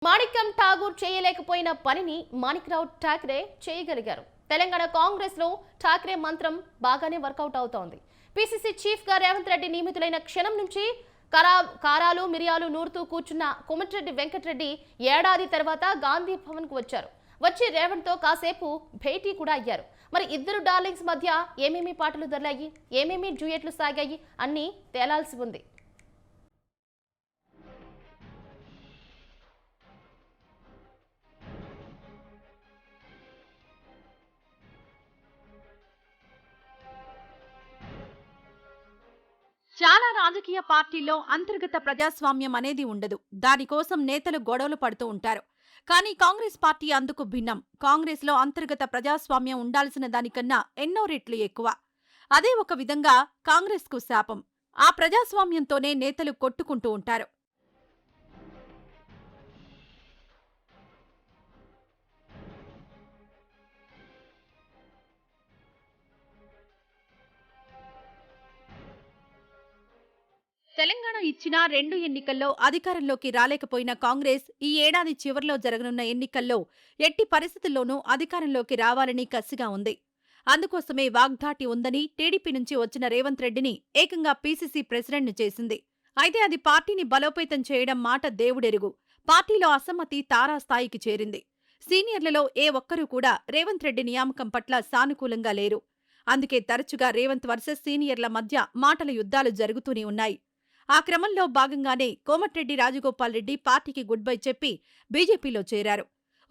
మాణిక్యం ఠాగూర్ చేయలేకపోయిన పనిని మాణిక్రావు ఠాక్రే చేయగలిగారు. తెలంగాణ కాంగ్రెస్ లో ఠాక్రే మంత్రం బాగానే వర్కౌట్ అవుతోంది. పిసిసి చీఫ్ గా రేవంత్ రెడ్డి నియమితులైన క్షణం నుంచి కారాలు మిరియాలు నూరుతూ కూర్చున్న కోమటిరెడ్డి వెంకటరెడ్డి ఏడాది తర్వాత గాంధీ భవన్ కు వచ్చారు. వచ్చి రేవంత్ తో కాసేపు భేటీ కూడా అయ్యారు. మరి ఇద్దరు డార్లింగ్స్ మధ్య ఏమేమి పాటలు దొర్లాయి, ఏమేమి డ్యూయెట్లు సాగాయి అన్నీ తేలాల్సి ఉంది. చాలా రాజకీయ పార్టీల్లో అంతర్గత ప్రజాస్వామ్యం అనేది ఉండదు. దానికోసం నేతలు గొడవలు పడుతూ ఉంటారు. కానీ కాంగ్రెస్ పార్టీ అందుకు భిన్నం. కాంగ్రెస్లో అంతర్గత ప్రజాస్వామ్యం ఉండాల్సిన దానికన్నా ఎన్నో రెట్లు ఎక్కువ. అదే ఒక విధంగా కాంగ్రెస్కు శాపం. ఆ ప్రజాస్వామ్యంతోనే నేతలు కొట్టుకుంటూ ఉంటారు. తెలంగాణ ఇచ్చిన 2 ఎన్నికల్లో అధికారంలోకి రాలేకపోయిన కాంగ్రెస్ ఈ ఏడాది చివర్లో జరగనున్న ఎన్నికల్లో ఎట్టి పరిస్థితుల్లోనూ అధికారంలోకి రావాలని కసిగా ఉంది. అందుకోసమే వాగ్దాటి ఉందని టీడీపీ నుంచి వచ్చిన రేవంత్ రెడ్డిని ఏకంగా పీసీసీ ప్రెసిడెంట్ను చేసింది. అయితే అది పార్టీని బలోపేతం చేయడం మాట దేవుడెరుగు. పార్టీలో అసమ్మతి తారాస్థాయికి చేరింది. సీనియర్లలో ఏ ఒక్కరూ కూడా రేవంత్ రెడ్డి నియామకం పట్ల సానుకూలంగా లేరు. అందుకే తరచుగా రేవంత్ వర్సెస్ సీనియర్ల మధ్య మాటల యుద్ధాలు జరుగుతూనే ఉన్నాయి. ఆ క్రమంలో భాగంగానే కోమటిరెడ్డి రాజగోపాల్ రెడ్డి పార్టీకి గుడ్ బై చెప్పి బీజేపీలో చేరారు.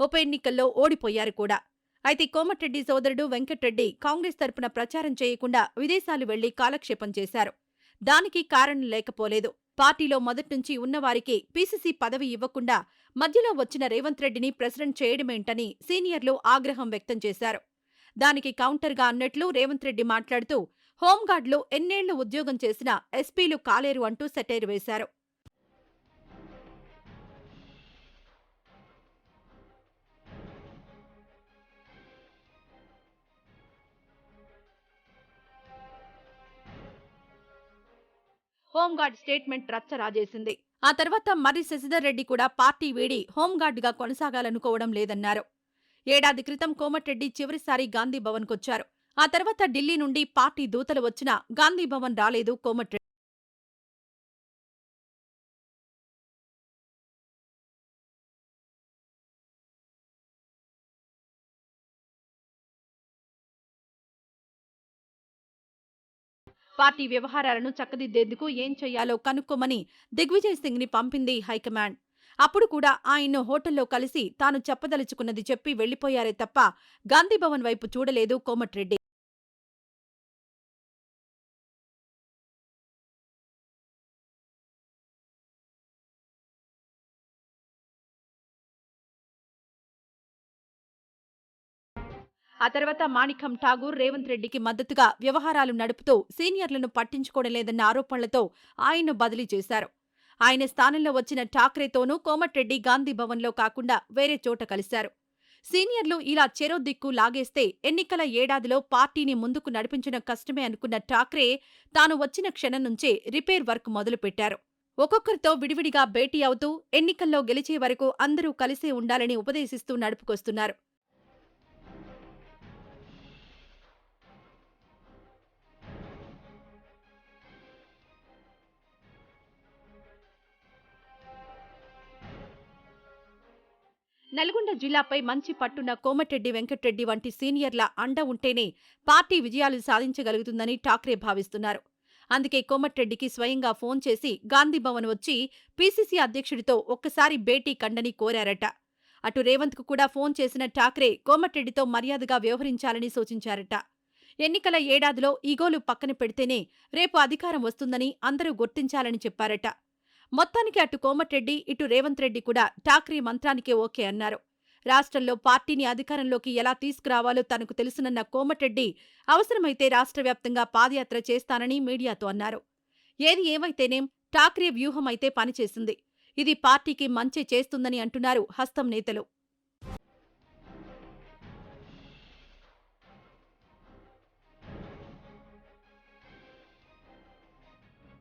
ఉప ఎన్నికల్లో ఓడిపోయారు కూడా. అయితే కోమటిరెడ్డి సోదరుడు వెంకట్రెడ్డి కాంగ్రెస్ తరపున ప్రచారం చేయకుండా విదేశాలు వెళ్లి కాలక్షేపం చేశారు. దానికి కారణం లేకపోలేదు. పార్టీలో మొదట్నుంచి ఉన్నవారికి పీసీసీ పదవి ఇవ్వకుండా మధ్యలో వచ్చిన రేవంత్ రెడ్డిని ప్రెసిడెంట్ చేయడమేంటని సీనియర్లు ఆగ్రహం వ్యక్తం చేశారు. దానికి కౌంటర్గా అన్నట్లు రేవంత్ రెడ్డి మాట్లాడుతూ హోంగార్డులో ఎన్నేళ్లు ఉద్యోగం చేసినా ఎస్పీలు కాలేరు అంటూ సెటైర్ వేశారు. హోంగార్డ్ స్టేట్మెంట్ రచ్చ రాజేసింది. ఆ తర్వాత మర్రి శశిధర్ రెడ్డి కూడా పార్టీ వీడి హోంగార్డుగా కొనసాగాలనుకోవడం లేదన్నారు. ఏడాది క్రితం కోమటిరెడ్డి చివరిసారి గాంధీభవన్కొచ్చారు. ఆ తర్వాత ఢిల్లీ నుండి పార్టీ దూతలు వచ్చినా గాంధీభవన్ రాలేదు కోమటిరెడ్డి. పార్టీ వ్యవహారాలను చక్కదిద్దేందుకు ఏం చెయ్యాలో కనుక్కోమని దిగ్విజయ్ సింగ్ ని పంపింది హైకమాండ్. అప్పుడు కూడా ఆయన్ను హోటల్లో కలిసి తాను చెప్పదలుచుకున్నది చెప్పి వెళ్లిపోయారే తప్ప గాంధీభవన్ వైపు చూడలేదు కోమటిరెడ్డి. ఆ తర్వాత మాణిక్యం ఠాగూర్ రేవంత్ రెడ్డికి మద్దతుగా వ్యవహారాలు నడుపుతూ సీనియర్లను పట్టించుకోవడం లేదన్న ఆరోపణలతో ఆయన్ను బదిలీ చేశారు. ఆయన స్థానంలో వచ్చిన ఠాక్రేతోనూ కోమటిరెడ్డి గాంధీభవన్లో కాకుండా వేరే చోట కలిశారు. సీనియర్లు ఇలా చెరో దిక్కు లాగేస్తే ఎన్నికల ఏడాదిలో పార్టీని ముందుకు నడిపించడం కష్టమే అనుకున్న ఠాక్రే తాను వచ్చిన క్షణం నుంచే రిపేర్ వర్క్ మొదలుపెట్టారు. ఒక్కొక్కరితో విడివిడిగా భేటీ అవుతూ ఎన్నికల్లో గెలిచే వరకు అందరూ కలిసే ఉండాలని ఉపదేశిస్తూ నడుపుకొస్తున్నారు. నల్గొండ జిల్లాపై మంచి పట్టున్న కోమటిరెడ్డి వెంకట్రెడ్డి వంటి సీనియర్ల అండ ఉంటేనే పార్టీ విజయాలు సాధించగలుగుతుందని ఠాక్రే భావిస్తున్నారు. అందుకే కోమటిరెడ్డికి స్వయంగా ఫోన్ చేసి గాంధీభవన్ వచ్చి పీసీసీ అధ్యక్షుడితో ఒక్కసారి భేటీ కండని కోరారట. అటు రేవంత్కు కూడా ఫోన్ చేసిన ఠాక్రే కోమటిరెడ్డితో మర్యాదగా వ్యవహరించాలని సూచించారట. ఎన్నికల ఏడాదిలో ఈగోలు పక్కన పెడితేనే రేపు అధికారం వస్తుందని అందరూ గుర్తించాలని చెప్పారట. మొత్తానికి అటు కోమటిరెడ్డి ఇటు రేవంత్ రెడ్డి కూడా ఠాక్రే మంత్రానికే ఓకే అన్నారు. రాష్ట్రంలో పార్టీని అధికారంలోకి ఎలా తీసుకురావాలో తనకు తెలుసునన్న కోమటిరెడ్డి అవసరమైతే రాష్ట్ర వ్యాప్తంగా పాదయాత్ర చేస్తానని మీడియాతో అన్నారు. ఏది ఏమైతేనేం ఠాక్రే వ్యూహం అయితే పనిచేసింది. ఇది పార్టీకి మంచి చేస్తుందని అంటున్నారు హస్తం నేతలు.